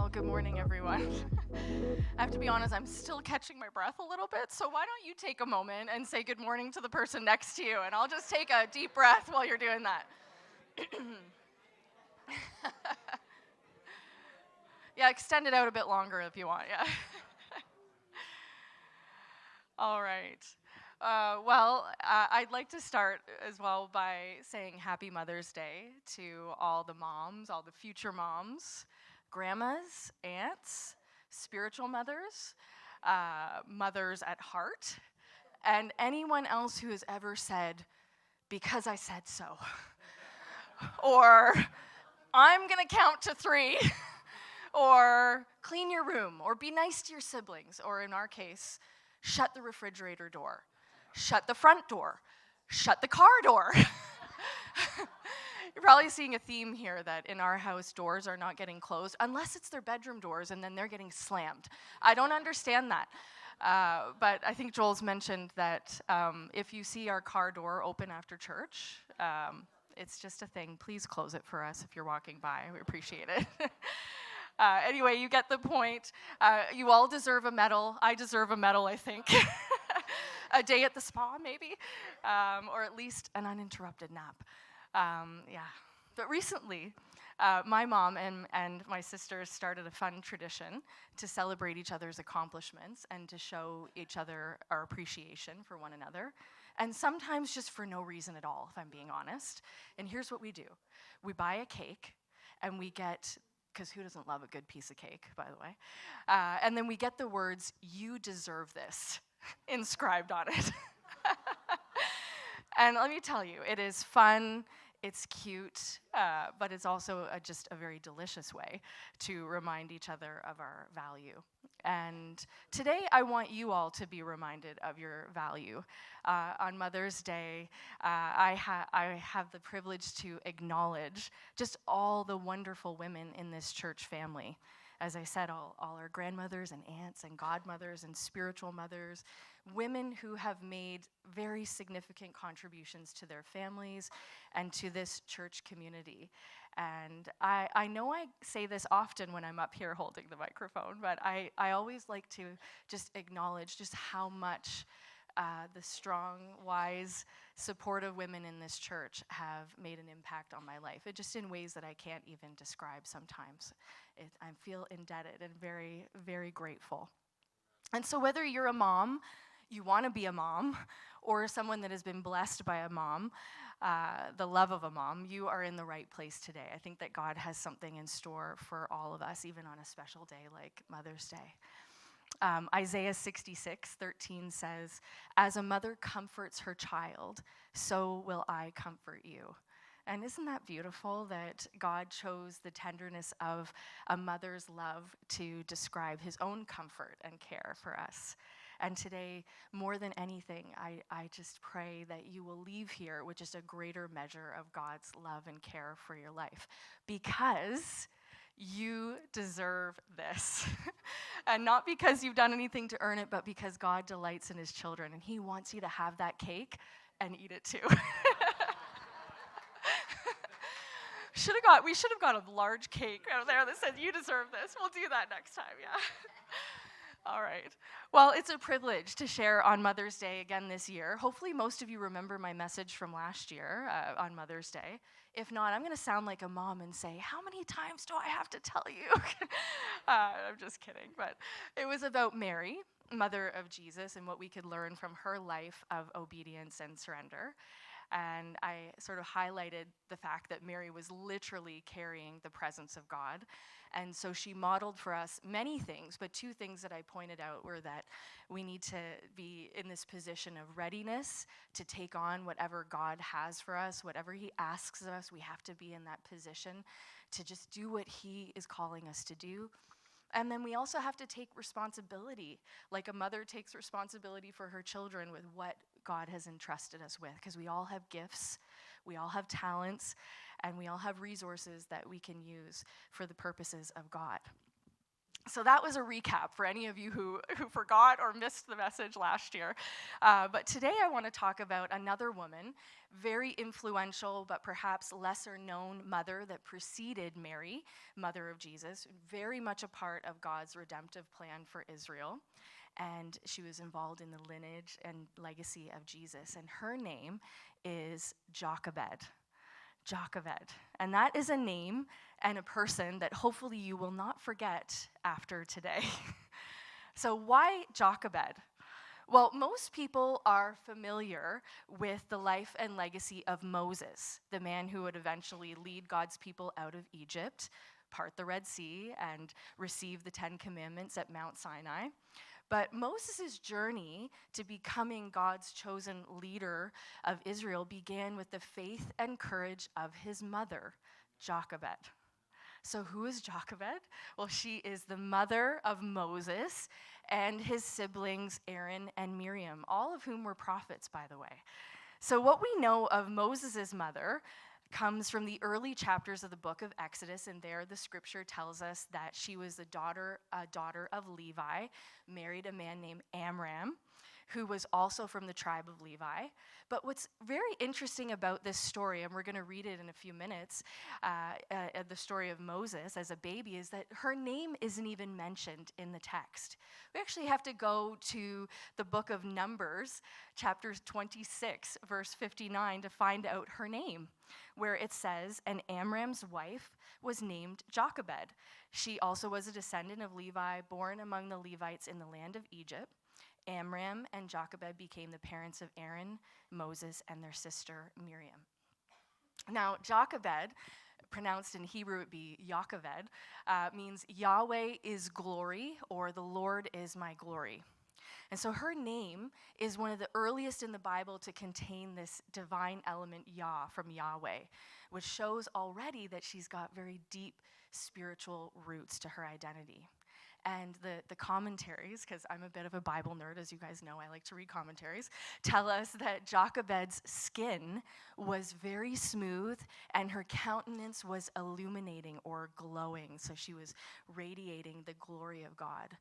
Well, good morning, everyone. I have to be honest, I'm still catching my breath a little bit, so why don't you take a moment and say good morning to the person next to you, and I'll just take a deep breath while you're doing that. Yeah, extend it out a bit longer if you want, yeah. All right. I'd like to start as well by saying Happy Mother's Day to all the moms, all the future moms, grandmas, aunts, spiritual mothers, mothers at heart, and anyone else who has ever said, because I said so, or I'm going to count to 3, or clean your room, or be nice to your siblings, or in our case, shut the refrigerator door, shut the front door, shut the car door. You're probably seeing a theme here that in our house, doors are not getting closed unless it's their bedroom doors and then they're getting slammed. I don't understand that. But I think Joel's mentioned that if you see our car door open after church, it's just a thing. Please close it for us if you're walking by. We appreciate it. Anyway, you get the point. You all deserve a medal. I deserve a medal, I think. A day at the spa, maybe, or at least an uninterrupted nap. Yeah. But recently, my mom and my sisters started a fun tradition to celebrate each other's accomplishments and to show each other our appreciation for one another. And sometimes just for no reason at all, if I'm being honest. And here's what we do. We buy a cake, and we get, because who doesn't love a good piece of cake, by the way? And then we get the words, "You deserve this," inscribed on it. And let me tell you, it is fun, it's cute, but it's also just a very delicious way to remind each other of our value. And today I want you all to be reminded of your value. On Mother's Day, I have the privilege to acknowledge just all the wonderful women in this church family. As I said, all our grandmothers and aunts and godmothers and spiritual mothers, women who have made very significant contributions to their families and to this church community. And I know I say this often when I'm up here holding the microphone, but I always like to just acknowledge just how much the strong, wise, supportive women in this church have made an impact on my life, just in ways that I can't even describe sometimes. I feel indebted and very, very grateful. And so whether you're a mom, you want to be a mom, or someone that has been blessed by a mom, the love of a mom, you are in the right place today. I think that God has something in store for all of us, even on a special day like Mother's Day. Isaiah 66:13 says, "As a mother comforts her child, so will I comfort you." And isn't that beautiful that God chose the tenderness of a mother's love to describe his own comfort and care for us? And today, more than anything, I just pray that you will leave here with just a greater measure of God's love and care for your life, because you deserve this. And not because you've done anything to earn it, but because God delights in his children, and he wants you to have that cake and eat it too. We should have got a large cake out there that said, "You deserve this." We'll do that next time, yeah. All right. Well, it's a privilege to share on Mother's Day again this year. Hopefully most of you remember my message from last year on Mother's Day. If not, I'm going to sound like a mom and say, "How many times do I have to tell you?" I'm just kidding. But it was about Mary, mother of Jesus, and what we could learn from her life of obedience and surrender. And I sort of highlighted the fact that Mary was literally carrying the presence of God. And so she modeled for us many things, but 2 things that I pointed out were that we need to be in this position of readiness to take on whatever God has for us, whatever he asks of us. We have to be in that position to just do what he is calling us to do. And then we also have to take responsibility, like a mother takes responsibility for her children with what God has entrusted us with, because we all have gifts, we all have talents, and we all have resources that we can use for the purposes of God. So that was a recap for any of you who forgot or missed the message last year. But today I want to talk about another woman, very influential but perhaps lesser known mother that preceded Mary, mother of Jesus, very much a part of God's redemptive plan for Israel. And she was involved in the lineage and legacy of Jesus. And her name is Jochebed. Jochebed. And that is a name and a person that hopefully you will not forget after today. So why Jochebed? Well, most people are familiar with the life and legacy of Moses, the man who would eventually lead God's people out of Egypt, part the Red Sea, and receive the 10 Commandments at Mount Sinai. But Moses' journey to becoming God's chosen leader of Israel began with the faith and courage of his mother, Jochebed. So who is Jochebed? Well, she is the mother of Moses and his siblings Aaron and Miriam, all of whom were prophets, by the way. So what we know of Moses' mother comes from the early chapters of the book of Exodus, and there the scripture tells us that she was the daughter of Levi, married a man named Amram, who was also from the tribe of Levi. But what's very interesting about this story, and we're going to read it in a few minutes, the story of Moses as a baby, is that her name isn't even mentioned in the text. We actually have to go to the book of Numbers, chapter 26, verse 59, to find out her name, where it says, "And Amram's wife was named Jochebed. She also was a descendant of Levi, born among the Levites in the land of Egypt. Amram and Jochebed became the parents of Aaron, Moses, and their sister Miriam." Now, Jochebed, pronounced in Hebrew it would be Jochebed, means Yahweh is glory, or the Lord is my glory. And so her name is one of the earliest in the Bible to contain this divine element Yah from Yahweh, which shows already that she's got very deep spiritual roots to her identity. And the commentaries, because I'm a bit of a Bible nerd, as you guys know, I like to read commentaries, tell us that Jochebed's skin was very smooth and her countenance was illuminating or glowing. So she was radiating the glory of God.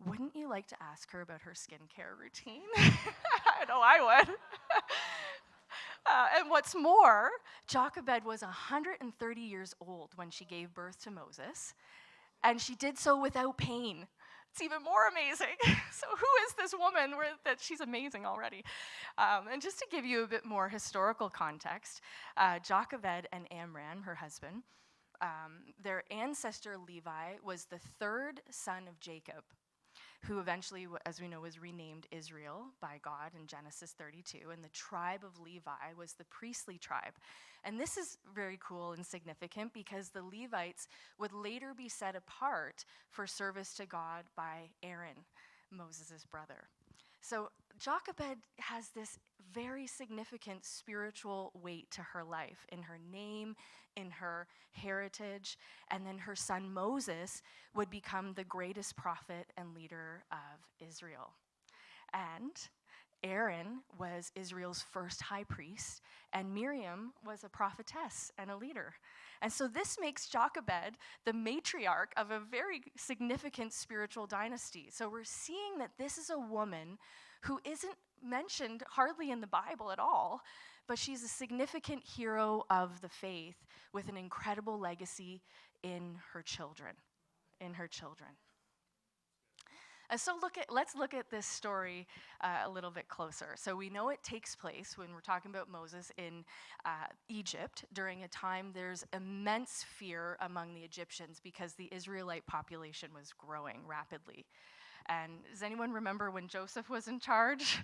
Wouldn't you like to ask her about her skincare routine? I know I would. And what's more, Jochebed was 130 years old when she gave birth to Moses, and she did so without pain. It's even more amazing. So who is this woman that she's amazing already? And just to give you a bit more historical context, Jochebed and Amram, her husband, their ancestor Levi was the third son of Jacob, who eventually, as we know, was renamed Israel by God in Genesis 32. And the tribe of Levi was the priestly tribe. And this is very cool and significant because the Levites would later be set apart for service to God by Aaron, Moses' brother. So Jochebed has this very significant spiritual weight to her life in her name, in her heritage, and then her son Moses would become the greatest prophet and leader of Israel. And Aaron was Israel's first high priest, and Miriam was a prophetess and a leader. And so this makes Jochebed the matriarch of a very significant spiritual dynasty. So we're seeing that this is a woman who isn't mentioned hardly in the Bible at all, but she's a significant hero of the faith with an incredible legacy in her children. And so let's look at this story a little bit closer. So we know it takes place when we're talking about Moses in Egypt during a time there's immense fear among the Egyptians because the Israelite population was growing rapidly. And does anyone remember when Joseph was in charge?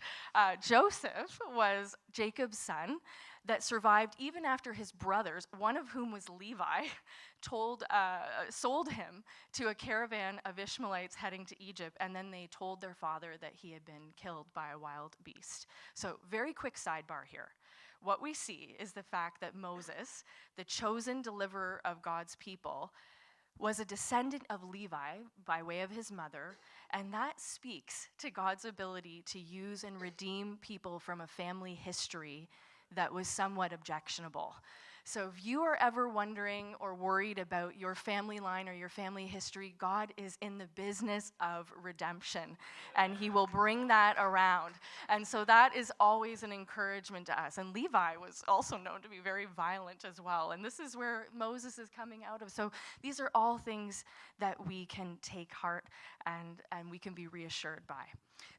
Joseph was Jacob's son that survived even after his brothers, one of whom was Levi, sold him to a caravan of Ishmaelites heading to Egypt, and then they told their father that he had been killed by a wild beast. So very quick sidebar here. What we see is the fact that Moses, the chosen deliverer of God's people, was a descendant of Levi by way of his mother, and that speaks to God's ability to use and redeem people from a family history that was somewhat objectionable. So if you are ever wondering or worried about your family line or your family history, God is in the business of redemption, and he will bring that around. And so that is always an encouragement to us. And Levi was also known to be very violent as well. And this is where Moses is coming out of. So these are all things that we can take heart and we can be reassured by.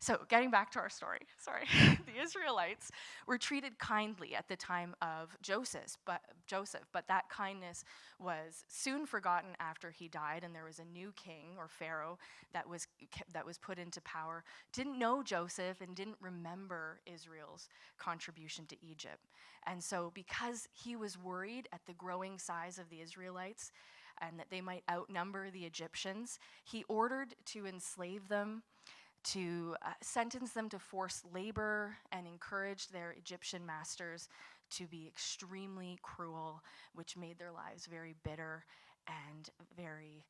So getting back to our story, the Israelites were treated kindly at the time of Joseph, but that kindness was soon forgotten after he died, and there was a new king or Pharaoh that was put into power, didn't know Joseph and didn't remember Israel's contribution to Egypt. And so because he was worried at the growing size of the Israelites and that they might outnumber the Egyptians, he ordered to enslave them, to sentence them to forced labor, and encourage their Egyptian masters to be extremely cruel, which made their lives very bitter and very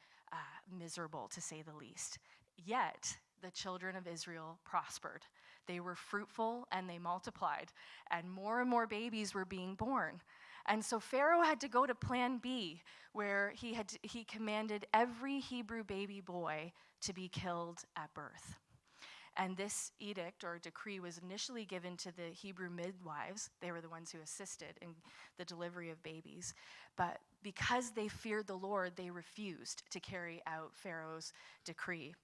miserable, to say the least. Yet, the children of Israel prospered. They were fruitful and they multiplied, and more babies were being born. And so Pharaoh had to go to plan B, where he commanded every Hebrew baby boy to be killed at birth. And this edict or decree was initially given to the Hebrew midwives. They were the ones who assisted in the delivery of babies. But because they feared the Lord, they refused to carry out Pharaoh's decree.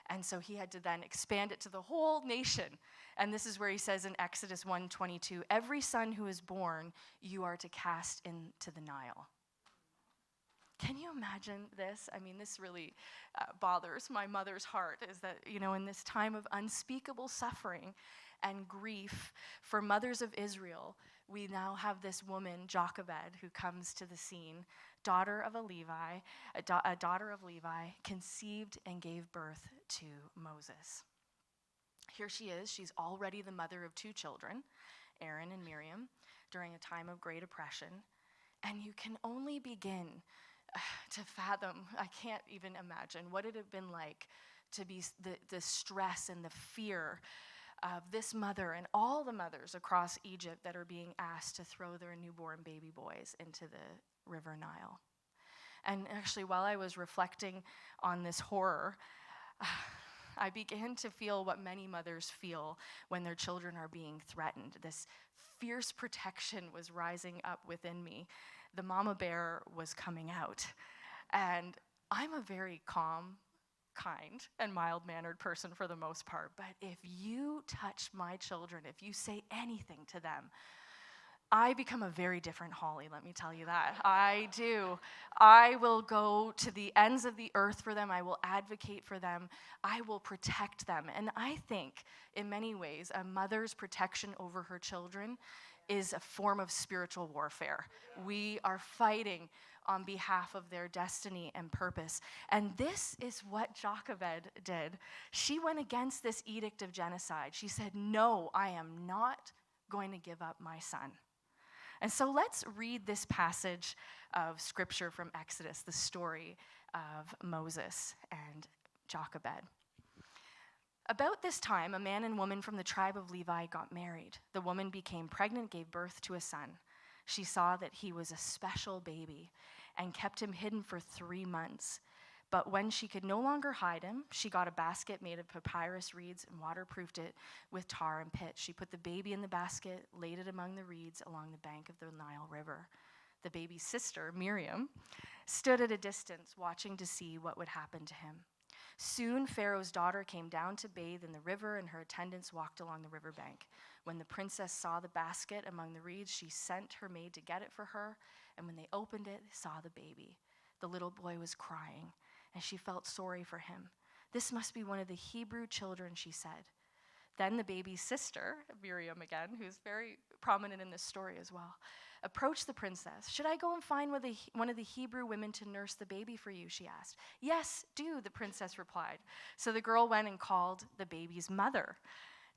And so he had to then expand it to the whole nation. And this is where he says in Exodus 1:22, every son who is born, you are to cast into the Nile. Can you imagine this? I mean, this really bothers my mother's heart, is that, in this time of unspeakable suffering and grief for mothers of Israel, we now have this woman, Jochebed, who comes to the scene, daughter of a daughter of Levi, conceived and gave birth to Moses. Here she is. She's already the mother of 2 children, Aaron and Miriam, during a time of great oppression. And you can only begin to fathom, I can't even imagine what it had been like to be the stress and the fear of this mother and all the mothers across Egypt that are being asked to throw their newborn baby boys into the River Nile. And actually, while I was reflecting on this horror, I began to feel what many mothers feel when their children are being threatened. This fierce protection was rising up within me. The mama bear was coming out. And I'm a very calm, kind, and mild-mannered person for the most part. But if you touch my children, if you say anything to them, I become a very different Holly, let me tell you that. I do. I will go to the ends of the earth for them. I will advocate for them. I will protect them. And I think, in many ways, a mother's protection over her children is a form of spiritual warfare. We are fighting on behalf of their destiny and purpose. And this is what Jochebed did. She went against this edict of genocide. She said, no, I am not going to give up my son. And so let's read this passage of scripture from Exodus, the story of Moses and Jochebed. About this time, a man and woman from the tribe of Levi got married. The woman became pregnant, gave birth to a son. She saw that he was a special baby and kept him hidden for 3 months. But when she could no longer hide him, she got a basket made of papyrus reeds and waterproofed it with tar and pitch. She put the baby in the basket, laid it among the reeds along the bank of the Nile River. The baby's sister, Miriam, stood at a distance watching to see what would happen to him. Soon Pharaoh's daughter came down to bathe in the river, and her attendants walked along the riverbank. When the princess saw the basket among the reeds, she sent her maid to get it for her, and when they opened it, they saw the baby. The little boy was crying, and she felt sorry for him. This must be one of the Hebrew children, she said. Then the baby's sister, Miriam again, who's very prominent in this story as well, approached the princess. Should I go and find one of the Hebrew women to nurse the baby for you, she asked. Yes, do, the princess replied. So the girl went and called the baby's mother.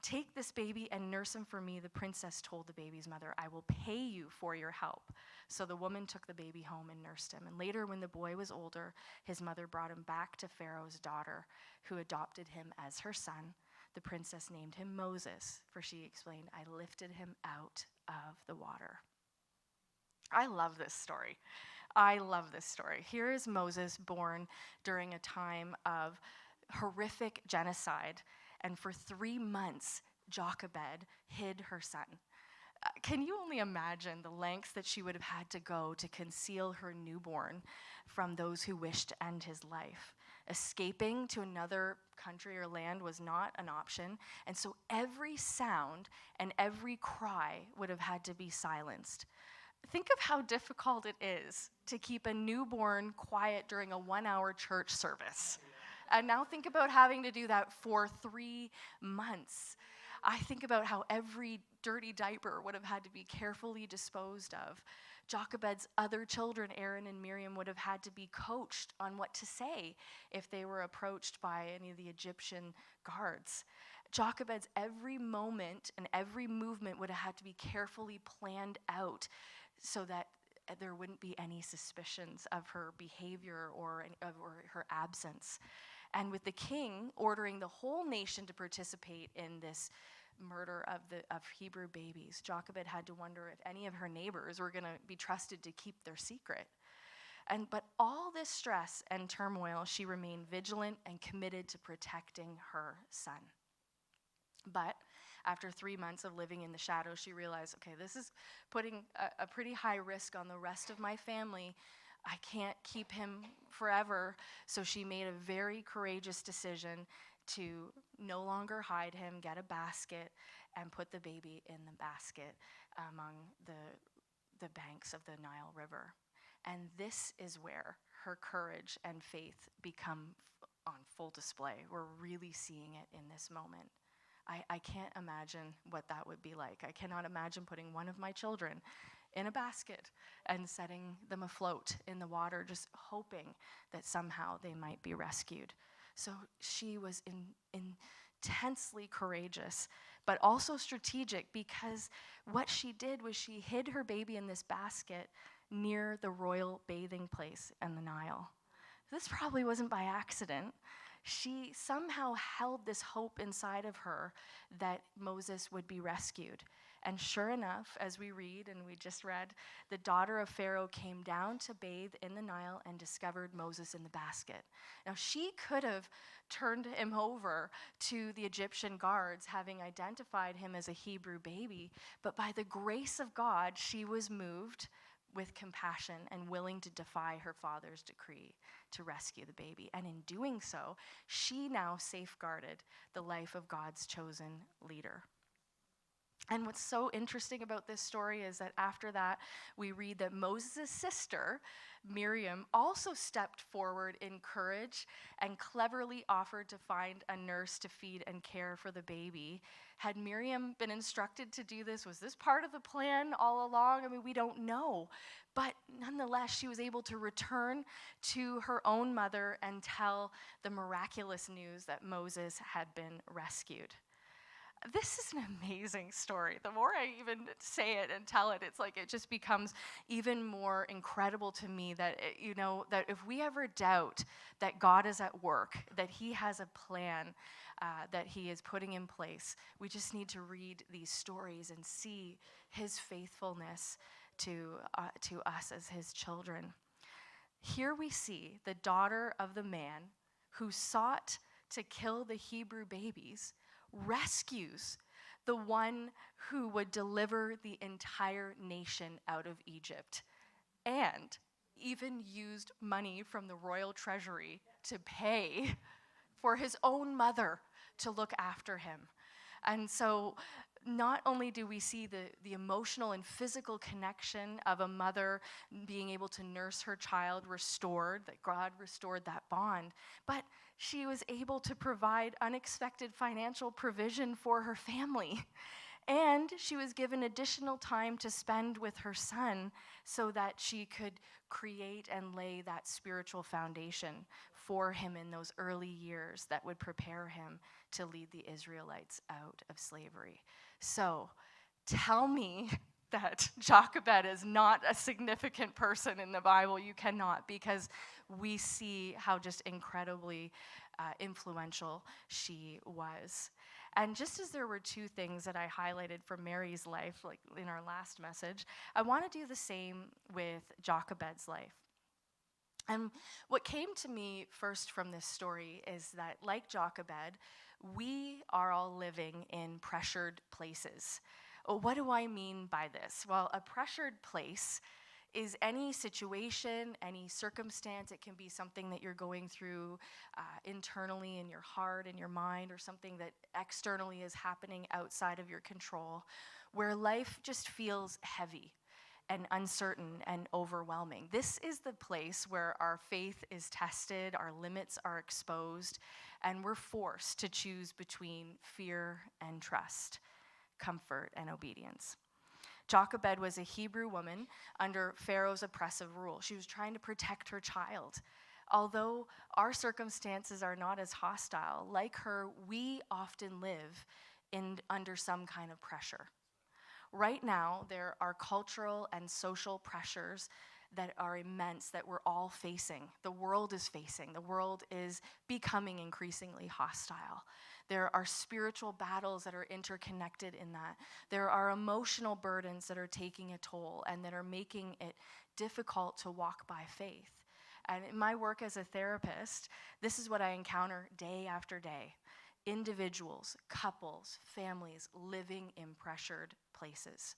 Take this baby and nurse him for me, the princess told the baby's mother. I will pay you for your help. So the woman took the baby home and nursed him. And later, when the boy was older, his mother brought him back to Pharaoh's daughter, who adopted him as her son. The princess named him Moses, for she explained, I lifted him out of the water. I love this story. I love this story. Here is Moses born during a time of horrific genocide, and for 3 months, Jochebed hid her son. Can you only imagine the lengths that she would have had to go to conceal her newborn from those who wished to end his life? Escaping to another country or land was not an option, and so every sound and every cry would have had to be silenced. Think of how difficult it is to keep a newborn quiet during a 1-hour church service. And now think about having to do that for 3 months. I think about how every dirty diaper would have had to be carefully disposed of. Jochebed's other children, Aaron and Miriam, would have had to be coached on what to say if they were approached by any of the Egyptian guards. Jochebed's every moment and every movement would have had to be carefully planned out so that there wouldn't be any suspicions of her behavior or her absence. And with the king ordering the whole nation to participate in this murder of Hebrew babies, Jochebed had to wonder if any of her neighbors were going to be trusted to keep their secret. But all this stress and turmoil, she remained vigilant and committed to protecting her son. But after 3 months of living in the shadows, she realized, okay, this is putting a pretty high risk on the rest of my family. I can't keep him forever. So she made a very courageous decision to no longer hide him, get a basket, and put the baby in the basket among the banks of the Nile River. And this is where her courage and faith become on full display. We're really seeing it in this moment. I can't imagine what that would be like. I cannot imagine putting one of my children in a basket and setting them afloat in the water, just hoping that somehow they might be rescued. So she was intensely courageous, but also strategic, because what she did was she hid her baby in this basket near the royal bathing place in the Nile. This probably wasn't by accident. She somehow held this hope inside of her that Moses would be rescued. And sure enough, as we read, and we just read, the daughter of Pharaoh came down to bathe in the Nile and discovered Moses in the basket. Now, she could have turned him over to the Egyptian guards, having identified him as a Hebrew baby, but by the grace of God, she was moved with compassion and willing to defy her father's decree to rescue the baby. And in doing so, she now safeguarded the life of God's chosen leader. And what's so interesting about this story is that after that, we read that Moses' sister, Miriam, also stepped forward in courage and cleverly offered to find a nurse to feed and care for the baby. Had Miriam been instructed to do this? Was this part of the plan all along? I mean, we don't know. But nonetheless, she was able to return to her own mother and tell the miraculous news that Moses had been rescued. This is an amazing story. The more I even say it and tell it, it's like it just becomes even more incredible to me that, that if we ever doubt that God is at work, that he has a plan that he is putting in place, we just need to read these stories and see his faithfulness to us as his children. Here we see the daughter of the man who sought to kill the Hebrew babies rescues the one who would deliver the entire nation out of Egypt, and even used money from the royal treasury to pay for his own mother to look after him. And so not only do we see the emotional and physical connection of a mother being able to nurse her child restored, that God restored that bond, but she was able to provide unexpected financial provision for her family. And she was given additional time to spend with her son so that she could create and lay that spiritual foundation for him in those early years that would prepare him to lead the Israelites out of slavery. So tell me that Jochebed is not a significant person in the Bible. You cannot, because we see how just incredibly influential she was. And just as there were two things that I highlighted from Mary's life, like in our last message, I want to do the same with Jochebed's life. And what came to me first from this story is that, like Jochebed, we are all living in pressured places. What do I mean by this? Well, a pressured place is any situation, any circumstance. It can be something that you're going through internally in your heart, in your mind, or something that externally is happening outside of your control, where life just feels heavy and uncertain and overwhelming. This is the place where our faith is tested, our limits are exposed, and we're forced to choose between fear and trust, comfort and obedience. Jochebed was a Hebrew woman under Pharaoh's oppressive rule. She was trying to protect her child. Although our circumstances are not as hostile, like her, we often live under some kind of pressure. Right now, there are cultural and social pressures that are immense that we're all facing. The world is facing. The world is becoming increasingly hostile. There are spiritual battles that are interconnected in that. There are emotional burdens that are taking a toll and that are making it difficult to walk by faith. And in my work as a therapist, this is what I encounter day after day. Individuals, couples, families living in pressured places.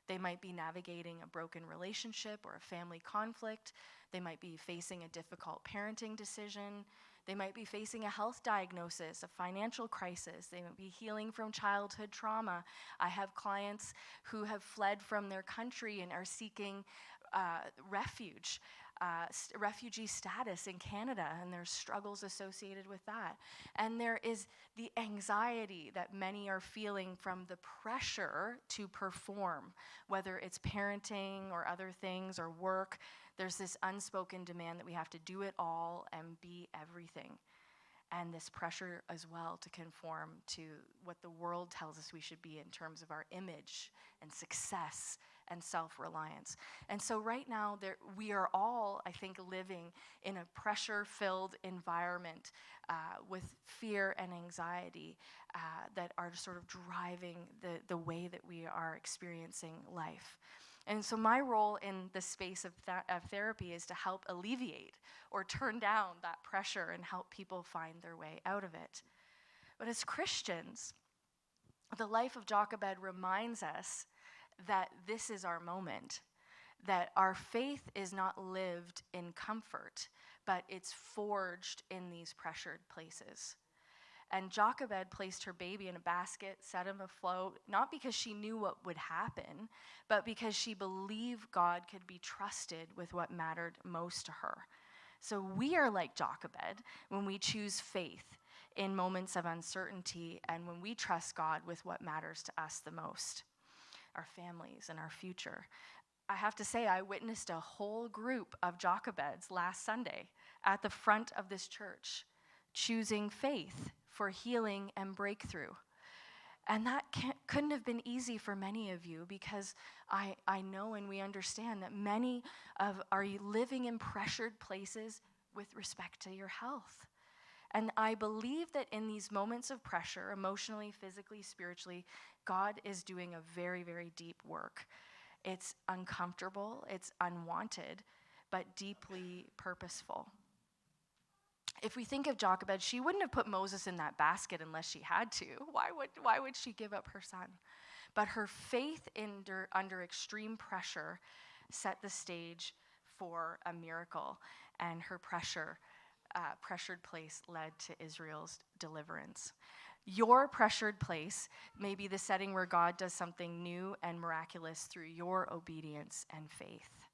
They might be navigating a broken relationship or a family conflict. They might be facing a difficult parenting decision. They might be facing a health diagnosis, a financial crisis. They might be healing from childhood trauma. I have clients who have fled from their country and are seeking refuge. Refugee status in Canada, and there's struggles associated with that. And there is the anxiety that many are feeling from the pressure to perform, whether it's parenting or other things or work. There's this unspoken demand that we have to do it all and be everything. And this pressure as well to conform to what the world tells us we should be in terms of our image and success and self-reliance. And so right now, we are all, I think, living in a pressure-filled environment with fear and anxiety that are sort of driving the way that we are experiencing life. And so my role in the space of therapy is to help alleviate or turn down that pressure and help people find their way out of it. But as Christians, the life of Jochebed reminds us that this is our moment, that our faith is not lived in comfort, but it's forged in these pressured places. And Jochebed placed her baby in a basket, set him afloat, not because she knew what would happen, but because she believed God could be trusted with what mattered most to her. So we are like Jochebed when we choose faith in moments of uncertainty and when we trust God with what matters to us the most, our families and our future. I have to say, I witnessed a whole group of Jochebeds last Sunday at the front of this church, choosing faith for healing and breakthrough. And that couldn't have been easy for many of you, because I know and we understand that many are living in pressured places with respect to your health. And I believe that in these moments of pressure, emotionally, physically, spiritually, God is doing a very, very deep work. It's uncomfortable, it's unwanted, but deeply purposeful. If we think of Jochebed, she wouldn't have put Moses in that basket unless she had to. Why would she give up her son? But her faith under extreme pressure set the stage for a miracle, and her pressured place led to Israel's deliverance. Your pressured place may be the setting where God does something new and miraculous through your obedience and faith.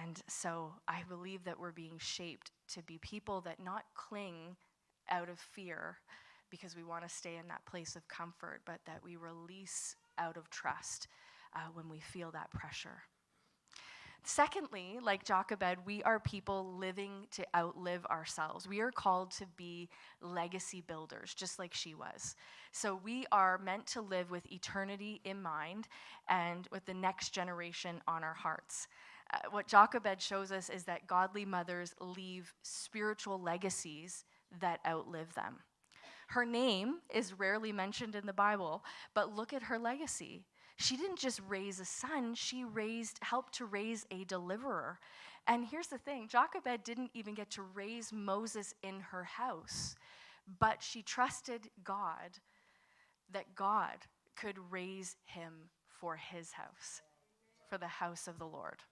And so I believe that we're being shaped to be people that not cling out of fear because we want to stay in that place of comfort, but that we release out of trust when we feel that pressure. Secondly, like Jochebed, we are people living to outlive ourselves. We are called to be legacy builders, just like she was. So we are meant to live with eternity in mind and with the next generation on our hearts. What Jochebed shows us is that godly mothers leave spiritual legacies that outlive them. Her name is rarely mentioned in the Bible, but look at her legacy. She didn't just raise a son, she helped to raise a deliverer. And here's the thing, Jochebed didn't even get to raise Moses in her house, but she trusted God that God could raise him for his house, for the house of the Lord.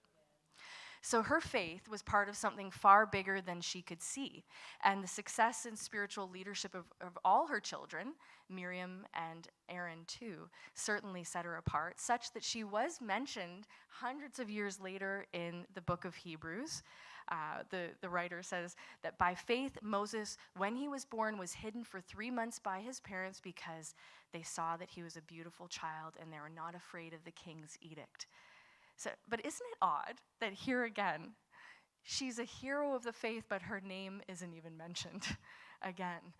So her faith was part of something far bigger than she could see. And the success and spiritual leadership of all her children, Miriam and Aaron too, certainly set her apart, such that she was mentioned hundreds of years later in the book of Hebrews. The writer says that by faith, Moses, when he was born, was hidden for 3 months by his parents because they saw that he was a beautiful child and they were not afraid of the king's edict. So, but isn't it odd that here again, she's a hero of the faith, but her name isn't even mentioned again.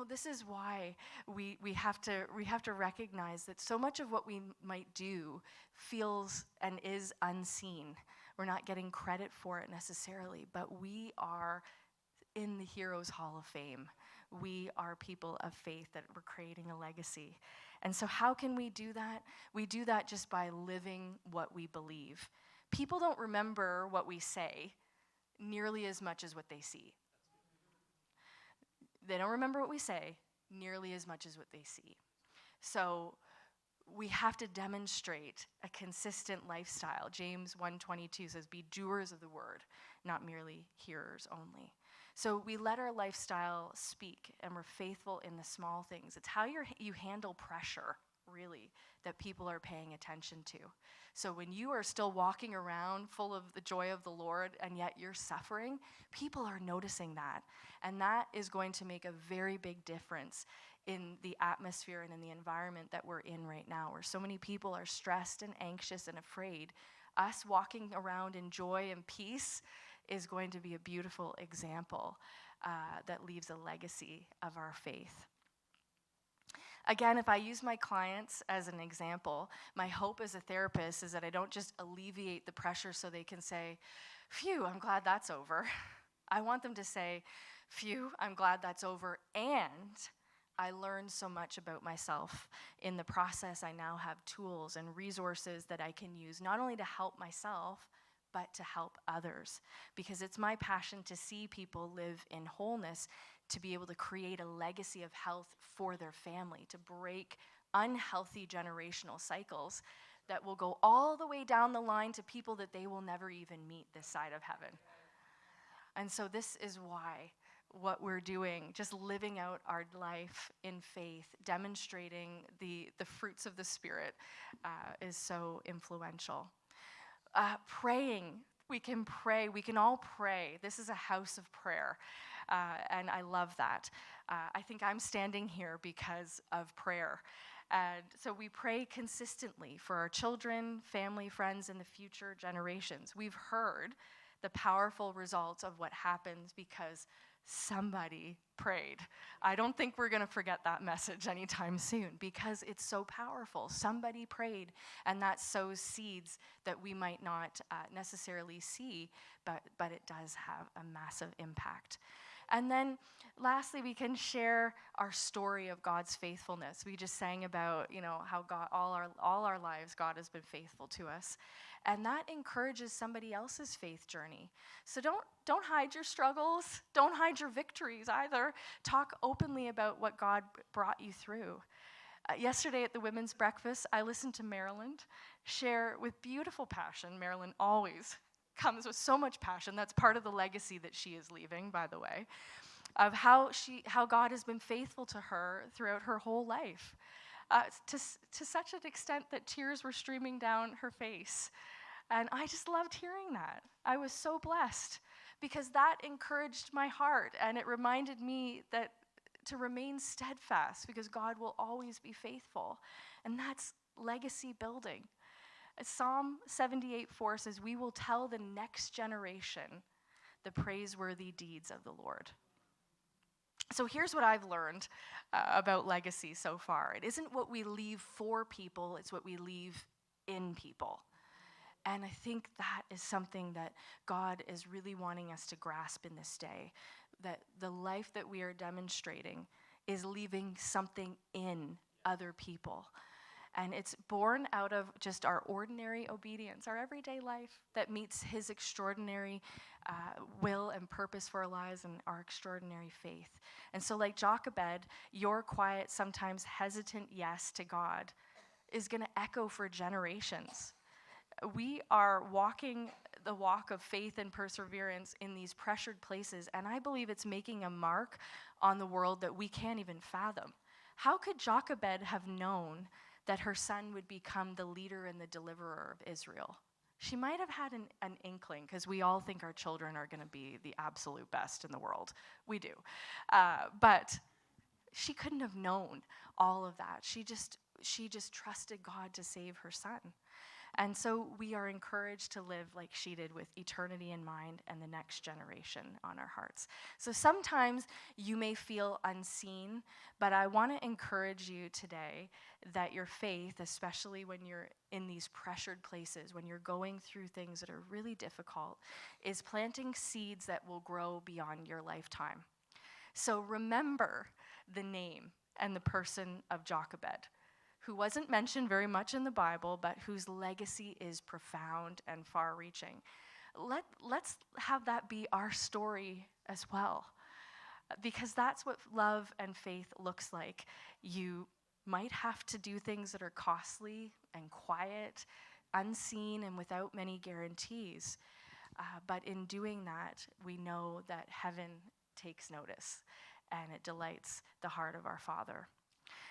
This is why we have to recognize that so much of what we might do feels and is unseen. We're not getting credit for it necessarily, but we are in the Heroes Hall of Fame. We are people of faith that we're creating a legacy. And so how can we do that? We do that just by living what we believe. People don't remember what we say nearly as much as what they see. They don't remember what we say nearly as much as what they see. So we have to demonstrate a consistent lifestyle. James 1:22 says, "Be doers of the word, not merely hearers only." So we let our lifestyle speak, and we're faithful in the small things. It's how you handle pressure, really, that people are paying attention to. So when you are still walking around full of the joy of the Lord, and yet you're suffering, people are noticing that. And that is going to make a very big difference in the atmosphere and in the environment that we're in right now, where so many people are stressed and anxious and afraid. Us walking around in joy and peace is going to be a beautiful example that leaves a legacy of our faith. Again, if I use my clients as an example, my hope as a therapist is that I don't just alleviate the pressure so they can say, "Phew, I'm glad that's over." I want them to say, "Phew, I'm glad that's over, and I learned so much about myself. In the process, I now have tools and resources that I can use, not only to help myself, but to help others." Because it's my passion to see people live in wholeness, to be able to create a legacy of health for their family, to break unhealthy generational cycles that will go all the way down the line to people that they will never even meet this side of heaven. And so this is why what we're doing, just living out our life in faith, demonstrating the fruits of the Spirit, is so influential. Praying, we can pray, we can all pray. This is a house of prayer, and I love that. I think I'm standing here because of prayer. And so we pray consistently for our children, family, friends, and the future generations. We've heard the powerful results of what happens because somebody prayed. I don't think we're going to forget that message anytime soon because it's so powerful. Somebody prayed, and that sows seeds that we might not necessarily see, but it does have a massive impact. And then lastly, we can share our story of God's faithfulness. We just sang about, how God, all our lives, God has been faithful to us. And that encourages somebody else's faith journey. So don't hide your struggles. Don't hide your victories either. Talk openly about what God brought you through. Yesterday at the women's breakfast, I listened to Marilyn share with beautiful passion. Marilyn always comes with so much passion. That's part of the legacy that she is leaving, by the way, of how God has been faithful to her throughout her whole life. To such an extent that tears were streaming down her face. And I just loved hearing that. I was so blessed because that encouraged my heart, and it reminded me that to remain steadfast because God will always be faithful. And that's legacy building. Psalm 78:4 says, "We will tell the next generation the praiseworthy deeds of the Lord." So here's what I've learned about legacy so far. It isn't what we leave for people, it's what we leave in people. And I think that is something that God is really wanting us to grasp in this day. that the life that we are demonstrating is leaving something in other people. And it's born out of just our ordinary obedience, our everyday life that meets his extraordinary will and purpose for our lives and our extraordinary faith. And so like Jochebed, your quiet, sometimes hesitant yes to God is going to echo for generations. We are walking the walk of faith and perseverance in these pressured places, and I believe it's making a mark on the world that we can't even fathom. How could Jochebed have known that her son would become the leader and the deliverer of Israel? She might have had an inkling, because we all think our children are going to be the absolute best in the world. We do. But she couldn't have known all of that. She just trusted God to save her son. And so we are encouraged to live like she did, with eternity in mind and the next generation on our hearts. So sometimes you may feel unseen, but I want to encourage you today that your faith, especially when you're in these pressured places, when you're going through things that are really difficult, is planting seeds that will grow beyond your lifetime. So remember the name and the person of Jochebed, who wasn't mentioned very much in the Bible, but whose legacy is profound and far-reaching. Let's have that be our story as well, because that's what love and faith looks like. You might have to do things that are costly and quiet, unseen, and without many guarantees. But in doing that, we know that heaven takes notice, and it delights the heart of our Father.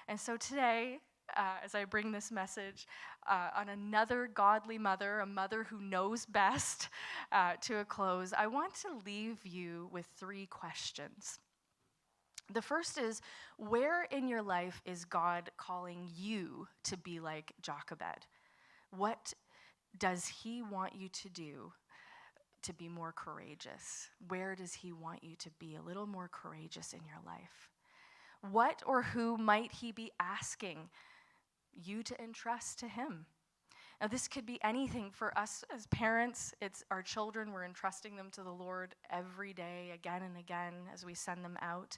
And so today, as I bring this message on another godly mother, a mother who knows best, to a close, I want to leave you with 3 questions. The first is, where in your life is God calling you to be like Jochebed? What does he want you to do to be more courageous? Where does he want you to be a little more courageous in your life? What or who might he be asking you to entrust to him? Now, this could be anything. For us as parents, it's our children. We're entrusting them to the Lord every day, again and again, as we send them out.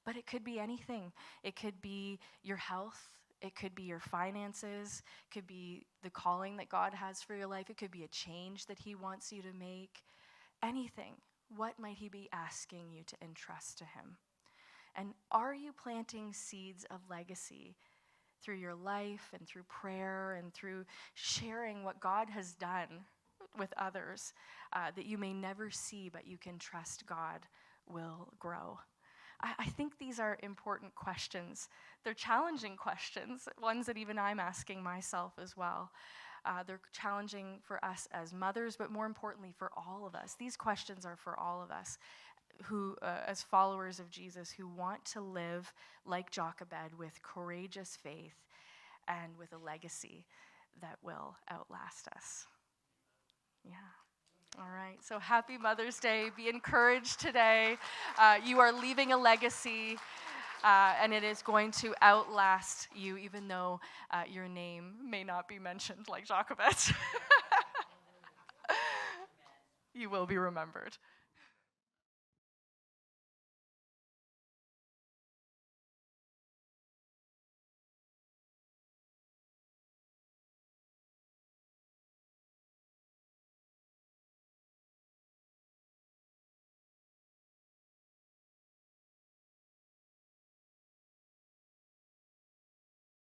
But it could be anything. It could be your health. It could be your finances. It could be the calling that God has for your life. It could be a change that he wants you to make. Anything. What might he be asking you to entrust to him? And are you planting seeds of legacy through your life and through prayer and through sharing what God has done with others that you may never see, but you can trust God will grow? I think these are important questions. They're challenging questions, ones that even I'm asking myself as well. They're challenging for us as mothers, but more importantly for all of us. These questions are for all of us who, as followers of Jesus, who want to live like Jochebed with courageous faith and with a legacy that will outlast us. Yeah. All right. So happy Mother's Day. Be encouraged today. You are leaving a legacy, and it is going to outlast you, even though your name may not be mentioned like Jochebed's. You will be remembered.